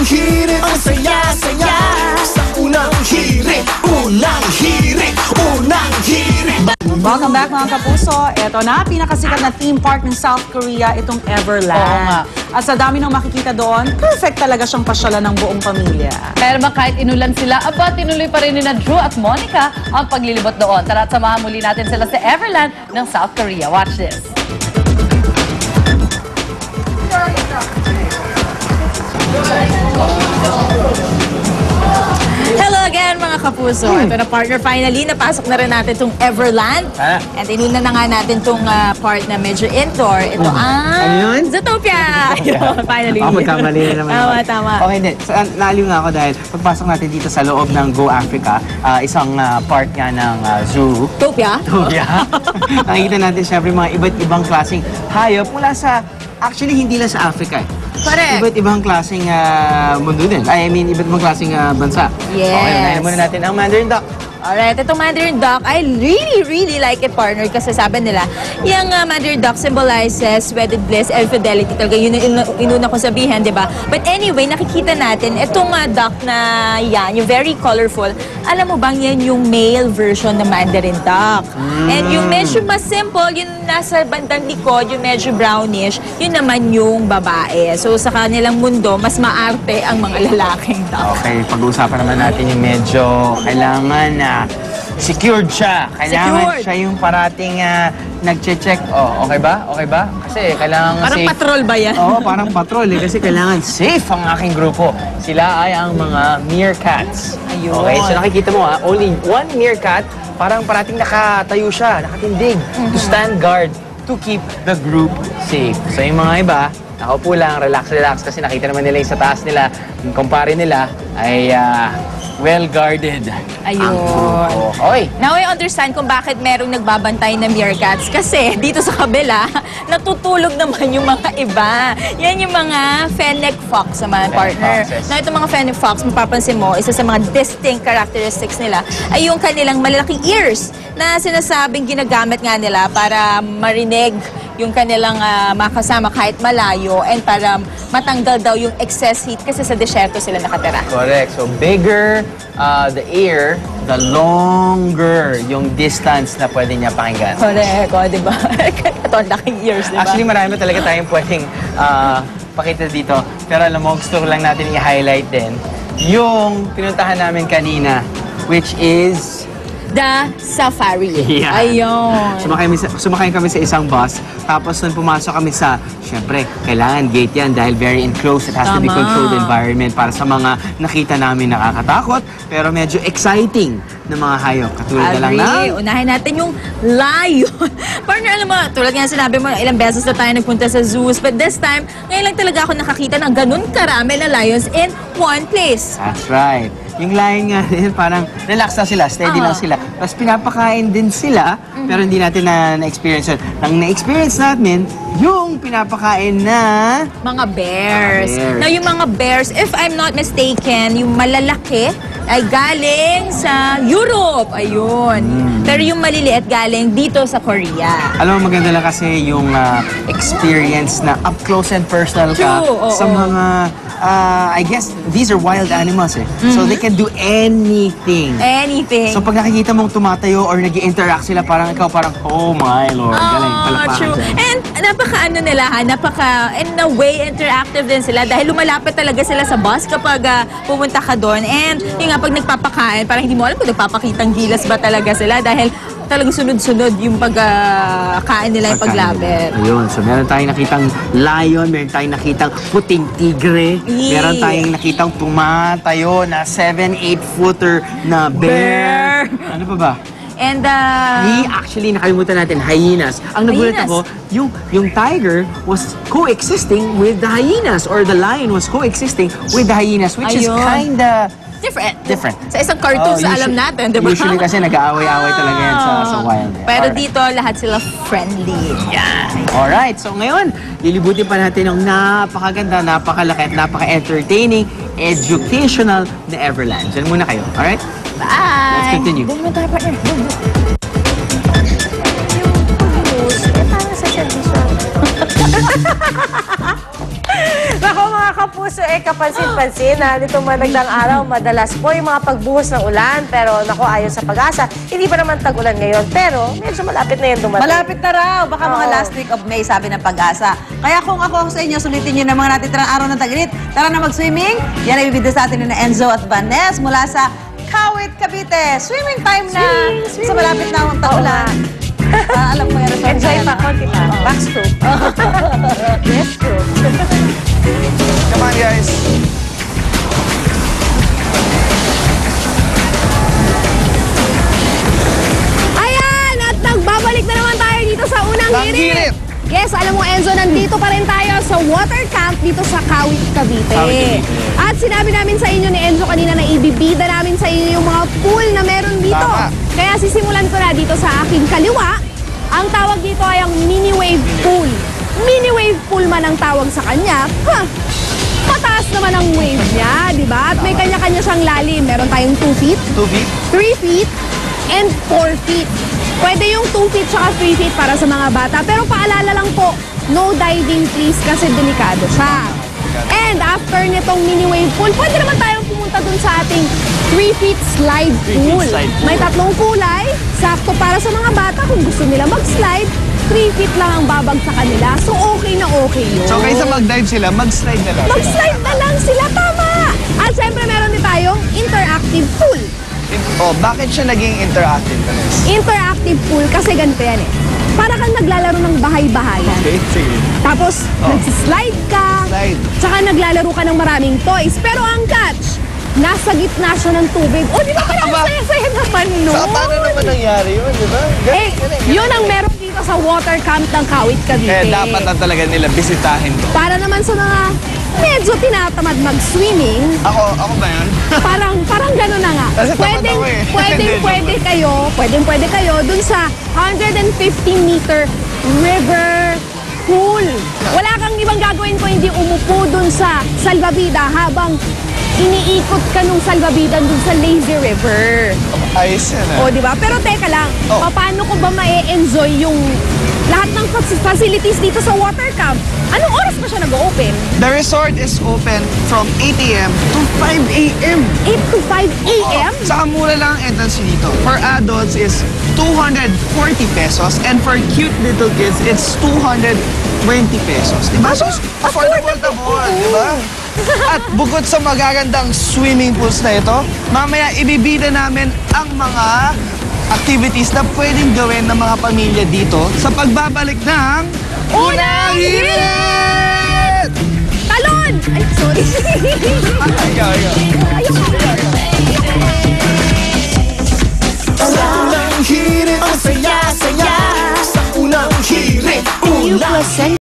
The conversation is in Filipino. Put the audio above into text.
hirit, ang saya-saya. Sa unang hirit, unang hirit, unang hirit. Welcome back mga kapuso. Ito na, pinakasikat na theme park ng South Korea, itong Everland. At sa dami nang makikita doon, perfect talaga siyang pasyalan ng buong pamilya. Pero ba kahit inulan sila, aba tinuloy pa rin ni Drew at Monica ang paglilibot doon. Tara at samahan muli natin sila sa Everland ng South Korea. Watch this. Hello again mga kapuso. Ito na partner, finally napasok na rin natin itong Everland. And inuna na nga natin itong part na medyo indoor. Ito ang Zootopia. Finally. Magkamali na naman. Tama, tama. Okay, hindi. Naaliw nga ako dahil pagpasok natin dito sa loob ng Go Africa, isang part nga ng zoo. Zootopia? Nakikita natin syempre mga iba't ibang klaseng hayop mula sa, actually hindi lang sa Africa eh. Correct. Iba't ibang klaseng mundo din. I mean, iba't ibang klaseng bansa. Yes. Okay, unahin muna natin ang Mandarin Duck. Alright, itong Mandarin Duck, I really like it, partner, kasi sabi nila, yung Mandarin Duck symbolizes wedded bliss and fidelity. Talaga yun ang inuna ko sabihin, di ba? But anyway, nakikita natin, itong duck na yan, yung very colorful, alam mo bang yan yung male version ng Mandarin Duck? And yung medyo mas simple, yung nasa bandang likod, yung medyo brownish, yun naman yung babae. So sa kanilang mundo, mas maarte ang mga lalaking duck. Okay, pag-uusapan naman natin yung medyo kailangan na secured siya. Kailangan siya yung parating nagche-check. Oh, okay ba? Okay ba? Kasi kailangan Parang safe. patrol ba yan? Oo, parang patrol eh. Kasi kailangan safe ang aking grupo. Sila ay ang mga meerkats. Ayun. Okay, so nakikita mo only one meerkat, parang parating nakatayo siya, nakatindig, to stand guard, to keep the group safe. So yung mga iba, nakaupo lang, relax kasi nakita naman nila yung sa taas nila, yung kumpare nila ay well-guarded. Ayun. Okay. Now I understand kung bakit merong nagbabantay na meerkats. Kasi dito sa kabila, natutulog naman yung mga iba. Yan yung mga fennec fox naman, partner. Now itong mga fennec fox, mapapansin mo, isa sa mga distinct characteristics nila ay yung kanilang malalaking ears na sinasabing ginagamit nga nila para marinig yung kanilang makasama kahit malayo and para matanggal daw yung excess heat kasi sa desyerto sila nakatira. Correct. So bigger the ear, the longer yung distance na pwede niya pakinggan. Correct. O, diba? Ito ang laking ears, diba? Actually, marami talaga tayong pwedeng pakita dito. Pero alam mo, gusto ko lang natin i-highlight din yung pinuntahan namin kanina, which is The Safari. Yeah. Ayun. Sumakay kami sa isang bus, tapos nung pumasok kami sa, syempre, kailangan gate yan dahil very enclosed. It has to be controlled environment para sa mga nakita namin nakakatakot, pero medyo exciting na mga hayop. Katulad na lang na. Unahin natin yung lion. Partner, alam mo, tulad nga sinabi mo, ilang beses na tayo nagpunta sa zoos, but this time, ngayon lang talaga ako nakakita ng ganun karami na lions in one place. That's right. Yung lion nga rin, parang relax na sila, steady lang sila. Tapos pinapakain din sila, pero hindi natin na-experience yun. Nang na-experience natin, yung pinapakain na Mga bears. bears. Now, yung mga bears, if I'm not mistaken, yung malalaki ay galing sa Europe. Ayun. Pero yung maliliit galing dito sa Korea. alam mo, maganda lang kasi yung experience na up close and personal ka True, sa mga, I guess, these are wild animals eh. So they can do anything. Anything. So pag nakikita mong tumatayo or nag-interact sila, parang ikaw parang, oh my Lord, galing, palakpakan True. dyan. And napaka-ano nila in a way, interactive din sila dahil lumalapit talaga sila sa bus kapag pumunta ka doon. And yung nga, pag nagpapakain, parang hindi mo alam kung nagpapakitang gilas ba talaga sila dahil talagang sunod-sunod yung pagkain nila yung paglapit. Ayun, so meron tayong nakitang lion, meron tayong nakitang puting tigre, meron tayong nakitang tumatayo na 7-8 footer na bear. Ano pa ba? And Actually, nakalimutan natin, hyenas. Ang nagulat ako, yung tiger was coexisting with the hyenas, or the lion was coexisting with the hyenas, which is kinda different. Sa isang cartoon sa alam natin, di ba? Usually kasi nag-aaway-aaway talaga yan sa wild. Pero dito, lahat sila friendly. Yan. Alright, so ngayon, lilibutin pa natin ang napakaganda, napakalaki at napaka-entertaining, educational na Everland. Diyan muna kayo, alright? Bye! Let's continue. Doon mo tayo, partner. Yung parang sa service. Nako mga kapuso, kapansin-pansin na nitong managdang araw, madalas po yung mga pagbuhos ng ulan. Pero nako, ayon sa Pag-asa, hindi pa naman tag-ulan ngayon. Pero medyo malapit na yan dumating. Malapit na raw. Baka mga last week of May, sabi ng Pag-asa. Kaya kung ako sa inyo, sulitin nyo na mga natitirang araw ng tag-init. Tara na mag-swimming. Yan ay bibigyan sa atin ni Enzo at Vanessa mula sa Kawit, Cavite. Swimming time na. Sa malapit na akong tag-ulan. Alam ko yan. Enjoy pa, konti pa. Backstroke. Breaststroke. Come on, guys. Ayan! At nagbabalik na naman tayo dito sa unang hirit. Yes, alam mo Enzo, nandito pa rin tayo sa water camp dito sa Kawit, Cavite. At sinabi namin sa inyo ni Enzo kanina na ibibida namin sa inyo yung mga pool na meron dito. Tama. Kaya sisimulan ko na dito sa aking kaliwa. Ang tawag dito ay ang mini wave pool. Mini wave pool man ang tawag sa kanya. Mataas naman ang wave niya, di ba? At may kanya-kanya siyang lalim. Meron tayong 2 feet, 2 feet. 3 feet, and 4 feet. Pwede yung 2 feet tsaka 3 feet para sa mga bata. Pero paalala lang po, no diving please kasi delikado siya. And after nitong mini wave pool, pwede naman tayong pumunta dun sa ating 3 feet slide pool. May 3 kulay, sakto para sa mga bata kung gusto nila mag-slide. 3 feet lang ang babag sa kanila. So okay na okay yun. So kaysa mag-dive sila, mag-slide na lang. Mag-slide na lang sila, tama! At syempre meron din tayong interactive pool. Oh, bakit siya naging interactive, Vanessa? Interactive pool kasi ganito yan eh. Para kang naglalaro ng bahay-bahayan. Okay, sige. Tapos, nagsislide ka. Slide. Tsaka naglalaro ka ng maraming toys. Pero ang catch, nasa gitna siya ng tubig. O, di ba parang saya-saya naman nun? Saka paano naman nangyari yun, di ba? Yun ang meron dito sa water camp ng Kawit, Cavite. Dapat na talaga nila bisitahin to. Para naman sa mga medyo tinatamad mag-swimming, Ako ba yun? parang gano'n na nga. Kasi tamad ako eh. Pwede kayo dun sa 150-meter river pool. Wala kang ibang gagawin kung hindi umupo dun sa salvavida habang iniikot ka nung salvavida dun sa lazy river. Ayos yan O, di ba? Pero teka lang, paano ko ba ma-enjoy yung lahat ng facilities dito sa water camp? Anong oras pa siya nag-open? The resort is open from 8 a.m. to 5 a.m. 8 to 5 a.m.? Saka mura lang ang entrance fee dito. For adults is 240 pesos and for cute little kids, it's 220 pesos. Diba? So, affordable na po, diba? At bukod sa magagandang swimming pools na ito, mamaya ibibida namin ang mga activities na pwedeng gawin ng mga pamilya dito sa pagbabalik ng Unang Hirit! Talon! Ay, sorry. Ikaw. Unang hirit, ang saya-saya. Sa unang hirit, You present